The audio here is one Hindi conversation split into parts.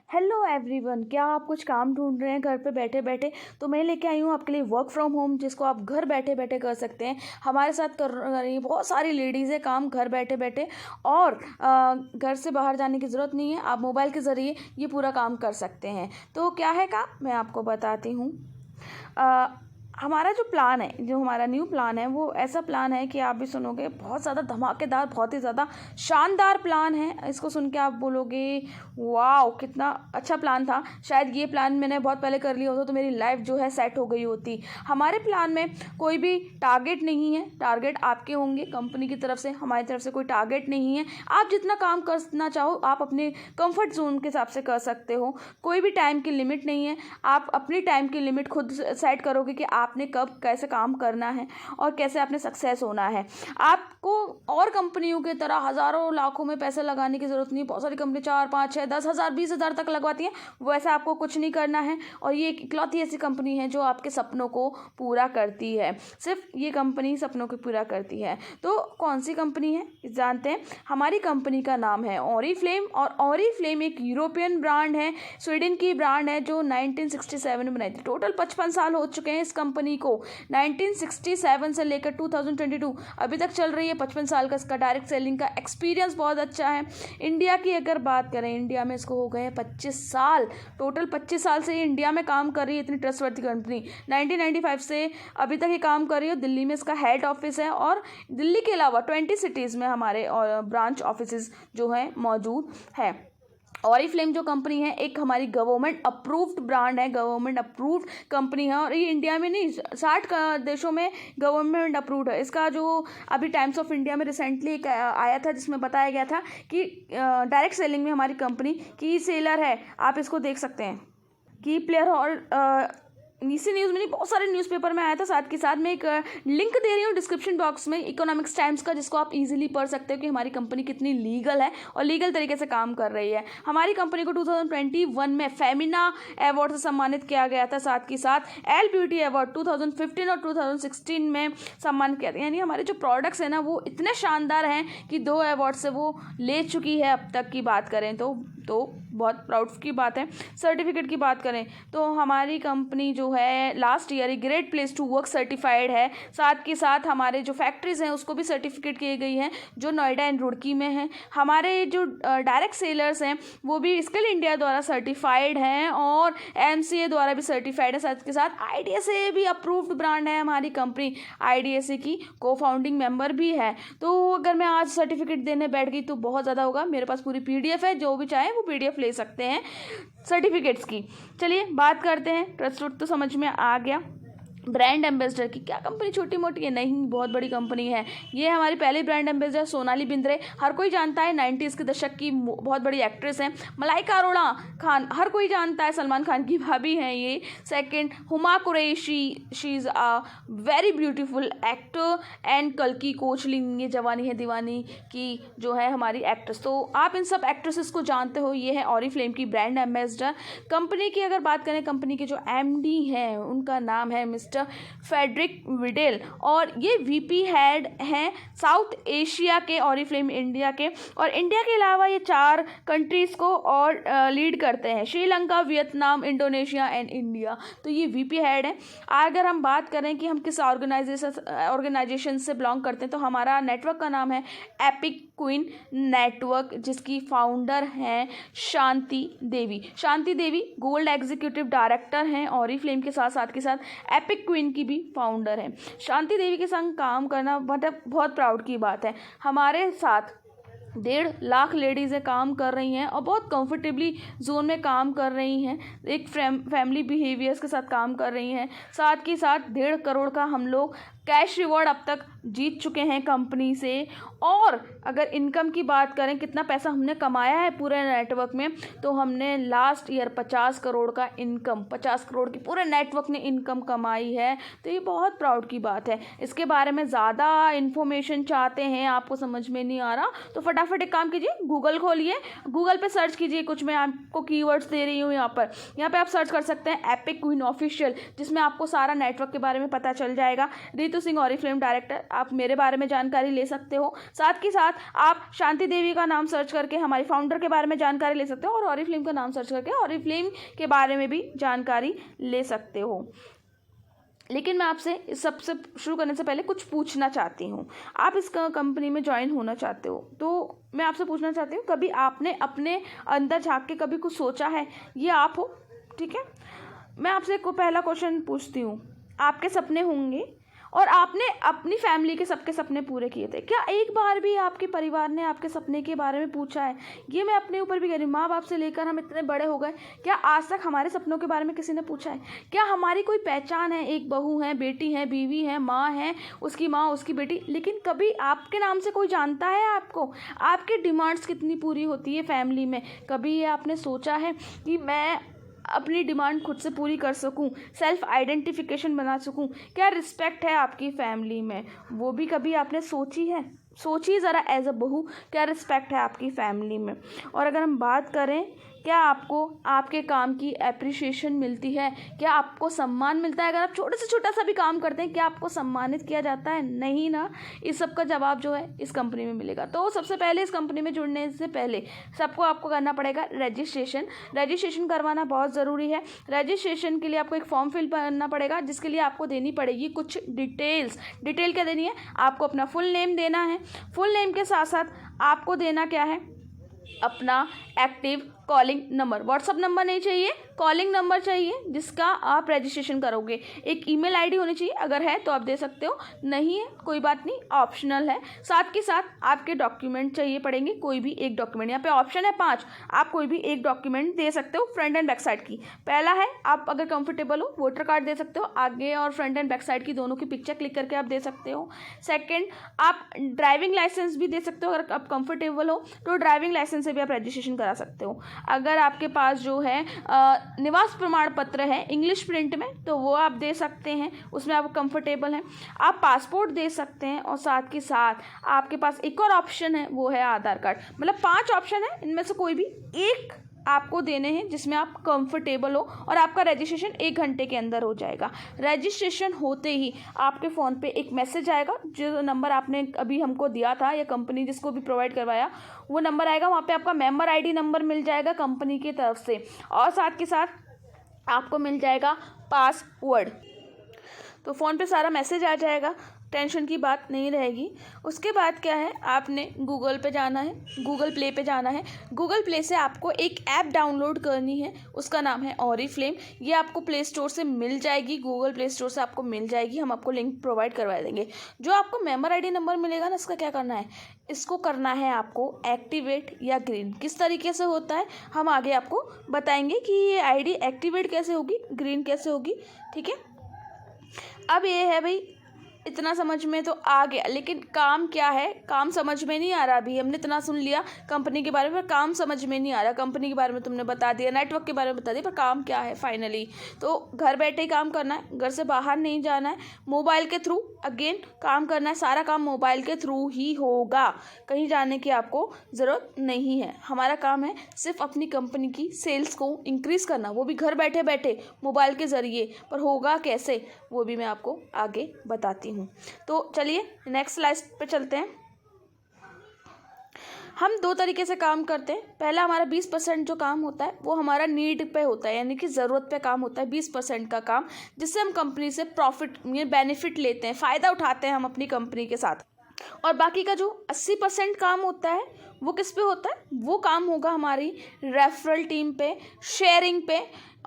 हेलो एवरीवन, क्या आप कुछ काम ढूंढ रहे हैं घर पे बैठे बैठे? तो मैं लेके आई हूँ आपके लिए वर्क फ्रॉम होम, जिसको आप घर बैठे बैठे कर सकते हैं। हमारे साथ कर रही हैं बहुत सारी लेडीज़ है काम घर बैठे बैठे, और घर से बाहर जाने की ज़रूरत नहीं है। आप मोबाइल के ज़रिए ये पूरा काम कर सकते हैं। तो क्या है काम, मैं आपको बताती हूँ। हमारा जो प्लान है, जो हमारा न्यू प्लान है, वो ऐसा प्लान है कि आप भी सुनोगे, बहुत ज़्यादा धमाकेदार, बहुत ही ज़्यादा शानदार प्लान है। इसको सुन के आप बोलोगे वाओ कितना अच्छा प्लान था। शायद ये प्लान मैंने बहुत पहले कर लिया होता तो मेरी लाइफ जो है सेट हो गई होती। हमारे प्लान में कोई भी टारगेट नहीं है। टारगेट आपके होंगे कंपनी की तरफ से, हमारी तरफ से कोई टारगेट नहीं है। आप जितना काम करना चाहो आप अपने कंफर्ट जोन के हिसाब से कर सकते हो। कोई भी टाइम की लिमिट नहीं है। आप अपनी टाइम की लिमिट खुद सेट करोगे कि आपने कब कैसे काम करना है और कैसे आपने सक्सेस होना है। आपको और कंपनियों की तरह हज़ारों लाखों में पैसे लगाने की ज़रूरत नहीं। बहुत सारी कंपनी 4, 5, 6, 10,000, 20,000 तक लगवाती हैं। वैसा आपको कुछ नहीं करना है। और ये एक इकलौती ऐसी कंपनी है जो आपके सपनों को पूरा करती है। सिर्फ ये कंपनी सपनों को पूरा करती है। तो कौन सी कंपनी है जानते हैं। हमारी कंपनी का नाम है ऑरिफ्लेम, और ऑरिफ्लेम एक यूरोपियन ब्रांड है, स्वीडन की ब्रांड है, जो 1967 में बनाई थी। टोटल 55 साल हो चुके हैं इस कंपनी को। 1967 से लेकर 2022 अभी तक चल रही है। 55 साल का इसका डायरेक्ट सेलिंग का एक्सपीरियंस बहुत अच्छा है। इंडिया की अगर बात करें, इंडिया में इसको हो गए हैं 25 साल। टोटल 25 साल से ये इंडिया में काम कर रही है। इतनी ट्रस्टवर्दी कंपनी 1995 से अभी तक ये काम कर रही है। दिल्ली में इसका हेड ऑफिस है, और दिल्ली के अलावा 20 सिटीज़ में हमारे ब्रांच ऑफिस जो हैं मौजूद है। ऑरिफ्लेम जो कंपनी है एक हमारी गवर्नमेंट अप्रूव्ड ब्रांड है, गवर्नमेंट अप्रूव्ड कंपनी है। और ये इंडिया में नहीं, 60 देशों में गवर्नमेंट अप्रूव्ड है। इसका जो अभी टाइम्स ऑफ इंडिया में रिसेंटली एक आया था जिसमें बताया गया था कि डायरेक्ट सेलिंग में हमारी कंपनी की सेलर है। आप इसको देख सकते हैं की प्लेयर। और इसी न्यूज़ में नहीं, बहुत सारे न्यूज़पेपर में आया था। साथ के साथ मैं एक लिंक दे रही हूँ डिस्क्रिप्शन बॉक्स में इकोनॉमिक्स टाइम्स का, जिसको आप इजीली पढ़ सकते हो कि हमारी कंपनी कितनी लीगल है और लीगल तरीके से काम कर रही है। हमारी कंपनी को 2021 में फेमिना अवार्ड से सम्मानित किया गया था। साथ के साथ एल ब्यूटी अवार्ड 2015 और 2016 में सम्मानित किया था। यानी हमारे जो प्रोडक्ट्स हैं ना, वो इतने शानदार हैं कि 2 अवार्ड से वो ले चुकी है अब तक की बात करें तो बहुत प्राउड की बात है। सर्टिफिकेट की बात करें तो हमारी कंपनी जो है last year great place to work certified है। साथ के साथ हमारे जो फैक्ट्रीज़ हैं उसको भी सर्टिफिकेट की गई हैं, जो नोएडा एंड रुड़की में हैं। हमारे जो डायरेक्ट सेलर्स हैं वो भी स्किल इंडिया द्वारा सर्टिफाइड हैं, और एमसीए द्वारा भी सर्टिफाइड है। साथ के साथ आईडीएसए भी अप्रूव्ड ब्रांड है हमारी कंपनी। आईडीएसए की को फाउंडिंग मेंबर भी है। तो अगर मैं आज सर्टिफिकेट देने बैठ गई तो बहुत ज़्यादा होगा। मेरे पास पूरी पीडीएफ है, जो भी चाहे वो पीडीएफ ले सकते हैं सर्टिफिकेट्स की। चलिए बात करते हैं। ट्रस्ट तो समझ में आ गया। ब्रांड एम्बेसडर की, क्या कंपनी छोटी मोटी है? नहीं, बहुत बड़ी कंपनी है। ये हमारी पहली ब्रांड एम्बेसडर सोनाली बिंद्रे, हर कोई जानता है, 90s के दशक की बहुत बड़ी एक्ट्रेस हैं। मलाइका अरोड़ा खान, हर कोई जानता है, सलमान खान की भाभी हैं ये। Second, Huma Qureshi, she is a very beautiful actor. And कल्कि कोचलिंग, ये जवानी है दीवानी की जो है हमारी एक्ट्रेस। तो आप इन सब एक्ट्रेसेस को जानते हो। ये है ऑरिफ्लेम की ब्रांड एम्बेसडर। कंपनी की अगर बात करें, कंपनी के जो एमडी हैं उनका नाम है मिस्टर फेडरिक विडेल, और ये वीपी हेड हैं साउथ एशिया के, ऑरिफ्लेम इंडिया के। और इंडिया के अलावा ये 4 कंट्रीज़ को और लीड करते हैं, Sri Lanka, Vietnam, Indonesia and India. तो ये वीपी हेड है। अगर हम बात करें कि हम किस ऑर्गेनाइजेशन से बिलोंग करते हैं, तो हमारा नेटवर्क का नाम है एपिक क्वीन नेटवर्क, जिसकी फाउंडर हैं Shanti Devi. Shanti Devi gold executive director हैं ऑरिफ्लेम के साथ। साथ के साथ एपिक क्वीन की भी फाउंडर है। शांति देवी के संग काम करना मतलब बहुत प्राउड की बात है। हमारे साथ 1.5 लाख लेडीज़ें काम कर रही हैं और बहुत कंफर्टेबली जोन में काम कर रही हैं। एक फैमिली बिहेवियर्स के साथ काम कर रही हैं। साथ के साथ 1.5 करोड़ का हम लोग कैश रिवॉर्ड अब तक जीत चुके हैं कंपनी से। और अगर इनकम की बात करें, कितना पैसा हमने कमाया है पूरे नेटवर्क में, तो हमने लास्ट ईयर 50 करोड़ का इनकम, 50 करोड़ की पूरे नेटवर्क ने इनकम कमाई है। तो ये बहुत प्राउड की बात है। इसके बारे में ज़्यादा इन्फॉर्मेशन चाहते हैं, आपको समझ में नहीं आ रहा, तो फटाफट एक काम कीजिए, गूगल खोलिए, गूगल पे सर्च कीजिए। कुछ मैं आपको कीवर्ड्स दे रही हूँ यहाँ पे आप सर्च कर सकते हैं एपिक क्वीन ऑफिशियल, जिसमें आपको सारा नेटवर्क के बारे में पता चल जाएगा। नीतू सिंह ऑरिफ्लेम डायरेक्टर, आप मेरे बारे में जानकारी ले सकते हो। साथ के साथ आप शांति देवी का नाम सर्च करके हमारी फाउंडर के बारे में जानकारी ले सकते हो, और ऑरिफ्लेम का नाम सर्च करके ऑरिफ्लेम के बारे में भी जानकारी ले सकते हो। लेकिन मैं आपसे इस सबसे शुरू करने से पहले कुछ पूछना चाहती हूँ। आप इस कंपनी में ज्वाइन होना चाहते हो, तो मैं आपसे पूछना चाहती हूँ, कभी आपने अपने अंदर झांक के कभी कुछ सोचा है ये आप हो? ठीक है, मैं आपसे पहला क्वेश्चन पूछती हूँ। आपके सपने होंगे और आपने अपनी फैमिली के सबके सपने पूरे किए थे। क्या एक बार भी आपके परिवार ने आपके सपने के बारे में पूछा है? ये मैं अपने ऊपर भी कह रही हूँ, माँ बाप से लेकर हम इतने बड़े हो गए, क्या आज तक हमारे सपनों के बारे में किसी ने पूछा है? क्या हमारी कोई पहचान है? एक बहू है, बेटी है, बीवी है, माँ है, उसकी माँ, उसकी बेटी, लेकिन कभी आपके नाम से कोई जानता है आपको? आपकी डिमांड्स कितनी पूरी होती है फैमिली में? कभी ये आपने सोचा है कि मैं अपनी डिमांड खुद से पूरी कर सकूं, सेल्फ आइडेंटिफिकेशन बना सकूं? क्या रिस्पेक्ट है आपकी फैमिली में, वो भी कभी आपने सोची है? सोचिए ज़रा, एज अ बहू क्या रिस्पेक्ट है आपकी फैमिली में। और अगर हम बात करें, क्या आपको आपके काम की एप्रिसिएशन मिलती है? क्या आपको सम्मान मिलता है? अगर आप छोटे से छोटा सा भी काम करते हैं, क्या आपको सम्मानित किया जाता है? नहीं ना। इस सब का जवाब जो है इस कंपनी में मिलेगा। तो सबसे पहले इस कंपनी में जुड़ने से पहले सबको आपको करना पड़ेगा रजिस्ट्रेशन करवाना बहुत ज़रूरी है। रजिस्ट्रेशन के लिए आपको एक फॉर्म फिल करना पड़ेगा, जिसके लिए आपको देनी पड़ेगी कुछ डिटेल क्या देनी है? आपको अपना फुल नेम देना है। फुल नेम के साथ साथ आपको देना क्या है? अपना active calling number. WhatsApp number नहीं चाहिए, कॉलिंग नंबर चाहिए जिसका आप रजिस्ट्रेशन करोगे। एक ईमेल आईडी होनी चाहिए, अगर है तो आप दे सकते हो, नहीं है कोई बात नहीं, ऑप्शनल है। साथ के साथ आपके डॉक्यूमेंट चाहिए पड़ेंगे, कोई भी एक डॉक्यूमेंट। यहाँ पे ऑप्शन है 5, आप कोई भी एक डॉक्यूमेंट दे सकते हो फ्रंट एंड बैक साइड की। पहला है, आप अगर कंफर्टेबल हो वोटर कार्ड दे सकते हो, आगे और फ्रंट एंड बैक साइड की दोनों की पिक्चर क्लिक करके आप दे सकते हो। सेकेंड, आप ड्राइविंग लाइसेंस भी दे सकते हो, अगर आप कंफर्टेबल हो तो ड्राइविंग लाइसेंस से भी आप रजिस्ट्रेशन करा सकते हो। अगर आपके पास जो है निवास प्रमाण पत्र है इंग्लिश प्रिंट में, तो वो आप दे सकते हैं, उसमें आप कंफर्टेबल हैं। आप पासपोर्ट दे सकते हैं, और साथ के साथ आपके पास एक और ऑप्शन है, वो है आधार कार्ड। मतलब 5 ऑप्शन है, इनमें से कोई भी एक आपको देने हैं जिसमें आप कंफर्टेबल हो, और आपका रजिस्ट्रेशन 1 घंटे के अंदर हो जाएगा। रजिस्ट्रेशन होते ही आपके फ़ोन पे एक मैसेज आएगा, जो नंबर आपने अभी हमको दिया था या कंपनी जिसको भी प्रोवाइड करवाया वो नंबर आएगा। वहाँ पे आपका मेंबर आईडी नंबर मिल जाएगा कंपनी की तरफ से, और साथ के साथ आपको मिल जाएगा पासवर्ड। तो फ़ोन पे सारा मैसेज आ जाएगा, टेंशन की बात नहीं रहेगी। उसके बाद क्या है, आपने गूगल पे जाना है, गूगल प्ले पे जाना है। गूगल प्ले से आपको एक ऐप डाउनलोड करनी है, उसका नाम है ऑरिफ्लेम। ये आपको प्ले स्टोर से मिल जाएगी, गूगल प्ले स्टोर से आपको मिल जाएगी, हम आपको लिंक प्रोवाइड करवा देंगे। जो आपको मेंबर आईडी नंबर मिलेगा ना, इसका क्या करना है, इसको करना है आपको एक्टिवेट या ग्रीन। किस तरीके से होता है हम आगे आपको बताएंगे कि ये आईडी एक्टिवेट कैसे होगी, ग्रीन कैसे होगी, ठीक है। अब ये है भाई, इतना समझ में तो आ गया, लेकिन काम क्या है, काम समझ में नहीं आ रहा। अभी हमने इतना सुन लिया कंपनी के बारे में, पर काम समझ में नहीं आ रहा। कंपनी के बारे में तुमने बता दिया, नेटवर्क के बारे में बता दिया, पर काम क्या है फाइनली? तो घर बैठे ही काम करना है, घर से बाहर नहीं जाना है, मोबाइल के थ्रू अगेन काम करना है। सारा काम मोबाइल के थ्रू ही होगा, कहीं जाने की आपको ज़रूरत नहीं है। हमारा काम है सिर्फ अपनी कंपनी की सेल्स को इंक्रीज़ करना, वो भी घर बैठे बैठे मोबाइल के ज़रिए। पर होगा कैसे, वो भी मैं आपको आगे बताती हूँ। तो चलिए नेक्स्ट स्लाइड पे चलते हैं। हम 2 तरीके से काम करते हैं। पहला, हमारा 20% जो काम होता है वो हमारा नीड पे होता है, यानी कि ज़रूरत पे काम होता है। 20% का काम जिससे हम कंपनी से प्रॉफिट या बेनिफिट लेते हैं, फ़ायदा उठाते हैं हम अपनी कंपनी के साथ। और बाकी का जो 80% काम होता है वो किस पे होता है? वो काम होगा हमारी रेफरल टीम पे, शेयरिंग पे,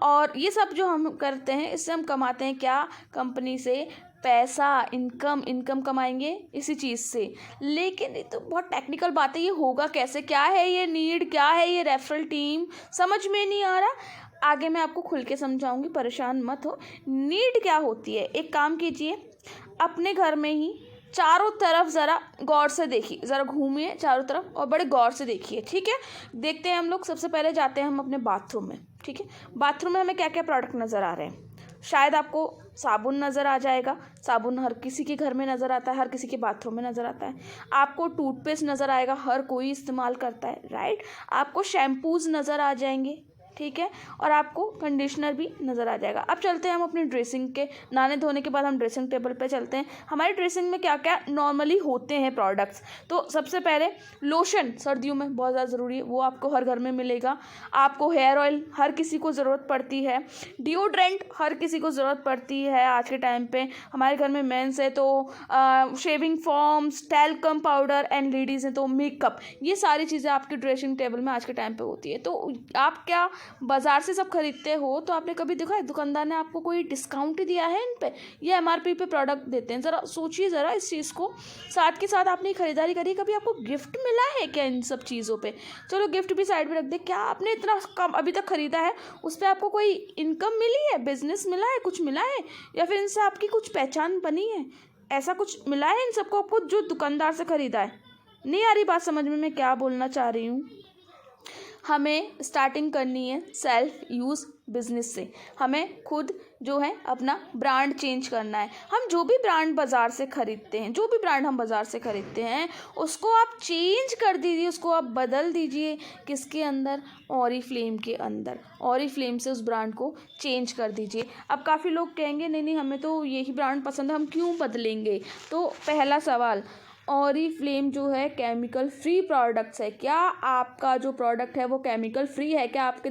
और ये सब जो हम करते हैं इससे हम कमाते हैं क्या, कंपनी से पैसा, इनकम कमाएंगे इसी चीज़ से। लेकिन ये तो बहुत टेक्निकल बात है, ये होगा कैसे, क्या है ये नीड, क्या है ये रेफरल टीम, समझ में नहीं आ रहा। आगे मैं आपको खुल के समझाऊंगी, परेशान मत हो। नीड क्या होती है, एक काम कीजिए, अपने घर में ही चारों तरफ ज़रा गौर से देखिए, ज़रा घूमिए चारों तरफ और बड़े गौर से देखिए, ठीक है। देखते हैं हम लोग, सबसे पहले जाते हैं हम अपने बाथरूम में, ठीक है। बाथरूम में हमें क्या क्या प्रोडक्ट नज़र आ रहे हैं? शायद आपको साबुन नज़र आ जाएगा, साबुन हर किसी के घर में नज़र आता है, हर किसी के बाथरूम में नज़र आता है। आपको टूथपेस्ट नज़र आएगा, हर कोई इस्तेमाल करता है, राइट। आपको शैम्पूज़ नज़र आ जाएंगे, ठीक है, और आपको कंडीशनर भी नज़र आ जाएगा। अब चलते हैं हम अपनी ड्रेसिंग के, नहाने धोने के बाद हम ड्रेसिंग टेबल पे चलते हैं। हमारी ड्रेसिंग में क्या क्या नॉर्मली होते हैं प्रोडक्ट्स। तो सबसे पहले लोशन सर्दियों में बहुत ज़्यादा ज़रूरी है, वो आपको हर घर में मिलेगा। आपको हेयर ऑयल हर किसी को ज़रूरत पड़ती है। डिओड्रेंट हर किसी को ज़रूरत पड़ती है आज के टाइम पे। हमारे घर में मेंस है तो shaving forms, talcum powder, and ladies हैं तो मेकअप। ये सारी चीज़ें आपके ड्रेसिंग टेबल में आज के टाइम पे होती है। तो आप क्या बाज़ार से सब खरीदते हो तो आपने कभी देखा है दुकानदार ने आपको कोई डिस्काउंट दिया है इन पे, या एमआरपी पे प्रोडक्ट देते हैं? ज़रा सोचिए ज़रा इस चीज़ को। साथ के साथ आपने खरीदारी करी, कभी आपको गिफ्ट मिला है क्या इन सब चीज़ों पे? चलो गिफ्ट भी साइड में रख दे, क्या आपने इतना कम अभी तक खरीदा है उस पर आपको कोई इनकम मिली है, बिजनेस मिला है, कुछ मिला है, या फिर इनसे आपकी कुछ पहचान बनी है? ऐसा कुछ मिला है इन सबको आपको जो दुकानदार से खरीदा है? नहीं आ रही बात समझ में मैं क्या बोलना चाह रही हूँ? हमें स्टार्टिंग करनी है सेल्फ यूज़ बिज़नेस से। हमें खुद जो है अपना ब्रांड चेंज करना है। हम जो भी ब्रांड बाज़ार से ख़रीदते हैं, जो भी ब्रांड हम बाज़ार से ख़रीदते हैं, उसको आप चेंज कर दीजिए, उसको आप बदल दीजिए। किसके अंदर? ऑरिफ्लेम के अंदर। ऑरिफ्लेम से उस ब्रांड को चेंज कर दीजिए। अब काफ़ी लोग कहेंगे नहीं नहीं हमें तो यही ब्रांड पसंद है, हम क्यों बदलेंगे? तो पहला सवाल, ऑरिफ्लेम जो है केमिकल फ्री प्रोडक्ट्स है। क्या आपका जो प्रोडक्ट है वो केमिकल फ्री है? क्या आपके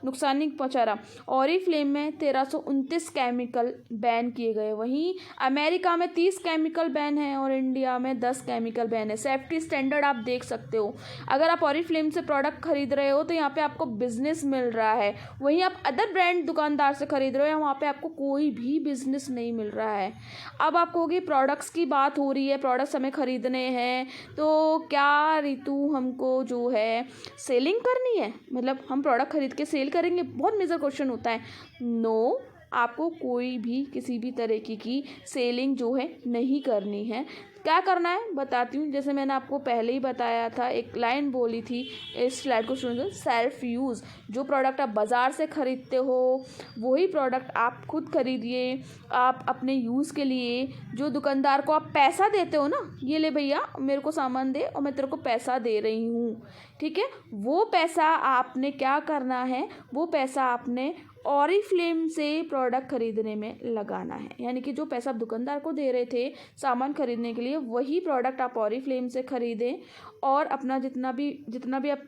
नुकसान नहीं पहुंचा रहा? ऑरिफ्लेम में 1329 केमिकल बैन किए गए, वहीं अमेरिका में 30 केमिकल बैन है और इंडिया में 10 केमिकल बैन है। सेफ्टी स्टैंडर्ड आप देख सकते हो। अगर आप ऑरिफ्लेम से प्रोडक्ट खरीद रहे हो तो यहाँ पे आपको बिजनेस मिल रहा है, वहीं आप अदर ब्रांड दुकानदार से खरीद रहे हो वहाँ पे आपको कोई भी बिजनेस नहीं मिल रहा है। अब आप कहोगे प्रोडक्ट्स की बात हो रही है, प्रोडक्ट्स हमें खरीदने हैं, तो क्या रितु हमको जो है सेलिंग करनी है? मतलब हम प्रोडक्ट खरीद के सेल करेंगे? बहुत मेजर क्वेश्चन होता है। नो, आपको कोई भी किसी भी तरीके की सेलिंग जो है नहीं करनी है। क्या करना है बताती हूँ। जैसे मैंने आपको पहले ही बताया था, एक लाइन बोली थी, इस स्लाइड को सुन, सेल्फ यूज़। जो प्रोडक्ट आप बाज़ार से ख़रीदते हो वही प्रोडक्ट आप खुद खरीदिए, आप अपने यूज़ के लिए। जो दुकानदार को आप पैसा देते हो ना, ये ले भैया मेरे को सामान दे और मैं तेरे को पैसा दे रही हूँ, ठीक है, वो पैसा आपने क्या करना है, वो पैसा आपने ऑरिफ्लेम से प्रोडक्ट खरीदने में लगाना है। यानी कि जो पैसा आप दुकानदार को दे रहे थे सामान खरीदने के लिए, वही प्रोडक्ट आप ऑरिफ्लेम से खरीदें और अपना जितना भी आप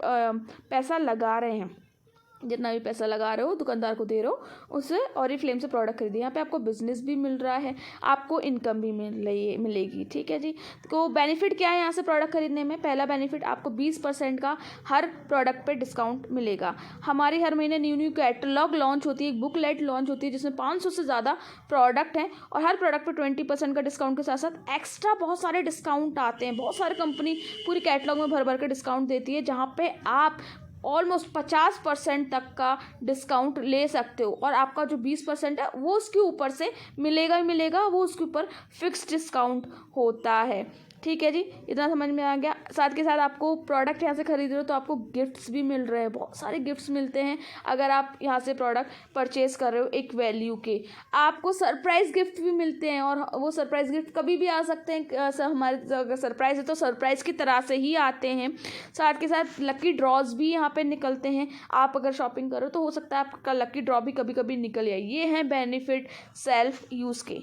पैसा लगा रहे हैं, जितना भी पैसा लगा रहे हो दुकानदार को दे रहे हो, उससे ऑरिफ्लेम से प्रोडक्ट खरीदिए। यहाँ पे आपको बिजनेस भी मिल रहा है, आपको इनकम भी मिलेगी, ठीक है जी। तो बेनिफिट क्या है यहाँ से प्रोडक्ट खरीदने में? पहला बेनिफिट, आपको 20% का हर प्रोडक्ट पे डिस्काउंट मिलेगा। हमारी हर महीने न्यू कैटलॉग लॉन्च होती है, एक बुकलेट लॉन्च होती है जिसमें 500 से ज़्यादा प्रोडक्ट हैं और हर प्रोडक्ट पर 20% का डिस्काउंट के साथ साथ एक्स्ट्रा बहुत सारे डिस्काउंट आते हैं। बहुत सारी कंपनी पूरी कैटलॉग में भर भर के डिस्काउंट देती है, जहाँ पे आप ऑलमोस्ट 50% तक का डिस्काउंट ले सकते हो और आपका जो 20% है वो उसके ऊपर से मिलेगा ही मिलेगा, वो उसके ऊपर फिक्स डिस्काउंट होता है, ठीक है जी। इतना समझ में आ गया। साथ के साथ आपको प्रोडक्ट यहाँ से खरीद रहे हो तो आपको गिफ्ट्स भी मिल रहे हैं, बहुत सारे गिफ्ट्स मिलते हैं अगर आप यहाँ से प्रोडक्ट परचेज़ कर रहे हो एक वैल्यू के। आपको सरप्राइज़ गिफ्ट भी मिलते हैं और वो सरप्राइज़ गिफ्ट कभी भी आ सकते हैं। हमारे अगर सरप्राइज़ है तो सरप्राइज़ की तरह से ही आते हैं। साथ के साथ लकी ड्रॉज भी यहाँ पे निकलते हैं। आप अगर शॉपिंग करो तो हो सकता है आपका लकी ड्रॉ भी कभी कभी निकल जाए। ये हैं बेनिफिट सेल्फ यूज़ के।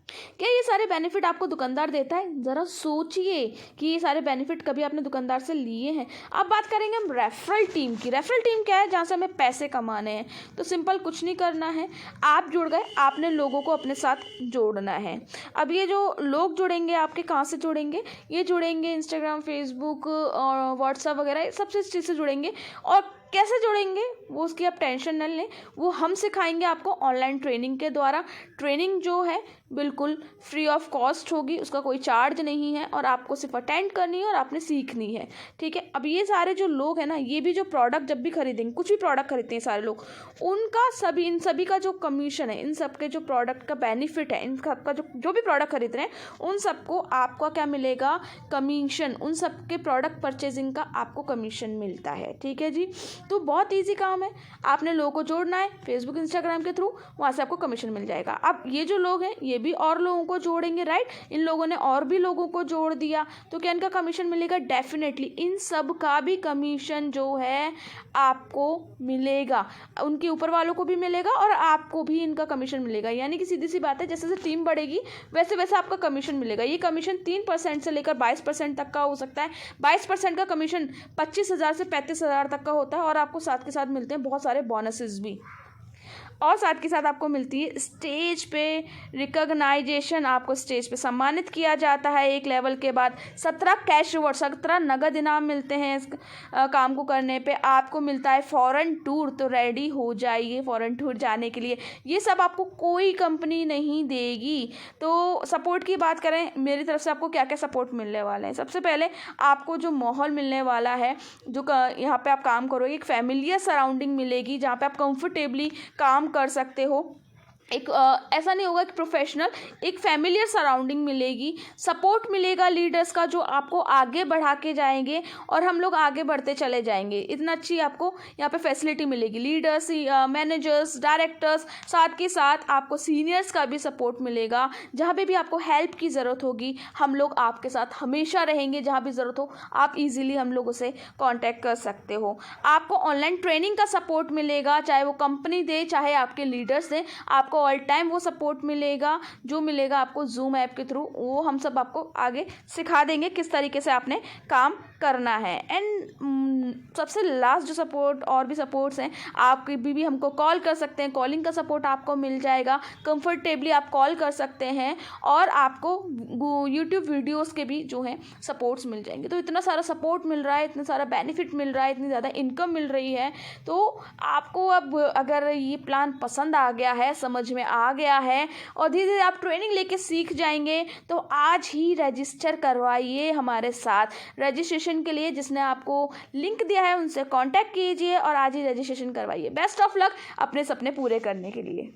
क्या ये सारे बेनिफिट आपको दुकानदार देता है? ज़रा सोचिए कि ये सारे बेनिफिट कभी आपने दुकानदार से लिए हैं। अब बात करेंगे हम रेफरल टीम की। रेफरल टीम क्या है? जहाँ से हमें पैसे कमाने हैं। तो सिंपल, कुछ नहीं करना है, आप जुड़ गए, आपने लोगों को अपने साथ जोड़ना है। अब ये जो लोग जुड़ेंगे आपके, कहाँ से जुड़ेंगे? ये जुड़ेंगे इंस्टाग्राम, फेसबुक और व्हाट्सएप वगैरह सबसे इस चीज़ से जुड़ेंगे। और कैसे जुड़ेंगे वो उसकी आप टेंशन न लें, वो हम सिखाएंगे आपको ऑनलाइन ट्रेनिंग के द्वारा। ट्रेनिंग जो है बिल्कुल फ्री ऑफ कॉस्ट होगी, उसका कोई चार्ज नहीं है और आपको सिर्फ अटेंड करनी है और आपने सीखनी है, ठीक है। अब ये सारे जो लोग हैं ना, ये भी जो प्रोडक्ट जब भी खरीदेंगे, कुछ भी प्रोडक्ट खरीदते हैं सारे लोग, उनका इन सभी का जो कमीशन है, इन सब के जो प्रोडक्ट का बेनिफिट है, इन सबका जो भी प्रोडक्ट खरीद रहे हैं उन सबको आपका क्या मिलेगा? कमीशन। उन सब के प्रोडक्ट परचेजिंग का आपको कमीशन मिलता है, ठीक है जी। तो बहुत ईजी काम है, आपने लोगों को जोड़ना है फेसबुक इंस्टाग्राम के थ्रू, वहाँ से आपको कमीशन मिल जाएगा। अब ये जो लोग हैं ये भी और लोगों को जोड़ेंगे, राइट, इन लोगों ने और भी लोगों को जोड़ दिया, तो क्या इनका कमीशन मिलेगा? डेफिनेटली इन सब का भी कमीशन जो है आपको मिलेगा, उनके ऊपर वालों को भी मिलेगा और आपको भी इनका कमीशन मिलेगा। यानी कि सीधी सी बात है, जैसे जैसे टीम बढ़ेगी वैसे वैसे आपका कमीशन मिलेगा। ये कमीशन 3% से लेकर 22% तक का हो सकता है। 22% का कमीशन 25,000 से 35,000 तक का होता है और आपको साथ के साथ मिलते हैं बहुत सारे बोनसेस भी, और साथ के साथ आपको मिलती है स्टेज पे रिकॉग्नाइजेशन, आपको स्टेज पे सम्मानित किया जाता है एक लेवल के बाद। 17 कैश रिवॉर्ड, 17 नगद इनाम मिलते हैं इस काम को करने पे। आपको मिलता है फॉरेन टूर, तो रेडी हो जाइए फॉरेन टूर जाने के लिए। ये सब आपको कोई कंपनी नहीं देगी। तो सपोर्ट की बात करें, मेरी तरफ से आपको क्या क्या सपोर्ट मिलने वाले हैं। सबसे पहले आपको जो माहौल मिलने वाला है, जो यहाँ पे आप काम करोगे, एक फैमिलियर सराउंडिंग मिलेगी जहाँ पे आप कंफर्टेबली काम कर सकते हो। एक ऐसा नहीं होगा कि प्रोफेशनल, एक फैमिलियर सराउंडिंग मिलेगी। सपोर्ट मिलेगा लीडर्स का जो आपको आगे बढ़ा के जाएंगे और हम लोग आगे बढ़ते चले जाएंगे। इतना अच्छी आपको यहाँ पे फैसिलिटी मिलेगी। लीडर्स, मैनेजर्स, डायरेक्टर्स, साथ के साथ आपको सीनियर्स का भी सपोर्ट मिलेगा। जहाँ पे भी आपको हेल्प की ज़रूरत होगी हम लोग आपके साथ हमेशा रहेंगे। जहाँ भी ज़रूरत हो आप ईजिली हम लोगों से कॉन्टैक्ट कर सकते हो। आपको ऑनलाइन ट्रेनिंग का सपोर्ट मिलेगा, चाहे वो कंपनी दे चाहे आपके लीडर्स दें, आपको ऑल टाइम वो सपोर्ट मिलेगा। जो मिलेगा आपको जूम ऐप के थ्रू, वो हम सब आपको आगे सिखा देंगे किस तरीके से आपने काम करना है। एंड सबसे लास्ट जो सपोर्ट, और भी सपोर्ट्स हैं, आप कभी भी हमको कॉल कर सकते हैं, कॉलिंग का सपोर्ट आपको मिल जाएगा। कंफर्टेबली आप कॉल कर सकते हैं और आपको यूट्यूब वीडियोस के भी जो हैं सपोर्ट्स मिल जाएंगे। तो इतना सारा सपोर्ट मिल रहा है, इतना सारा बेनिफिट मिल रहा है, इतनी ज़्यादा इनकम मिल रही है। तो आपको अब अगर ये प्लान पसंद आ गया है, समझ में आ गया है और धीरे धीरे आप ट्रेनिंग लेके सीख जाएंगे, तो आज ही रजिस्टर करवाइए हमारे साथ। रजिस्ट्रेशन के लिए जिसने आपको लिंक दिया है उनसे कांटेक्ट कीजिए और आज ही रजिस्ट्रेशन करवाइए। बेस्ट ऑफ लक अपने सपने पूरे करने के लिए।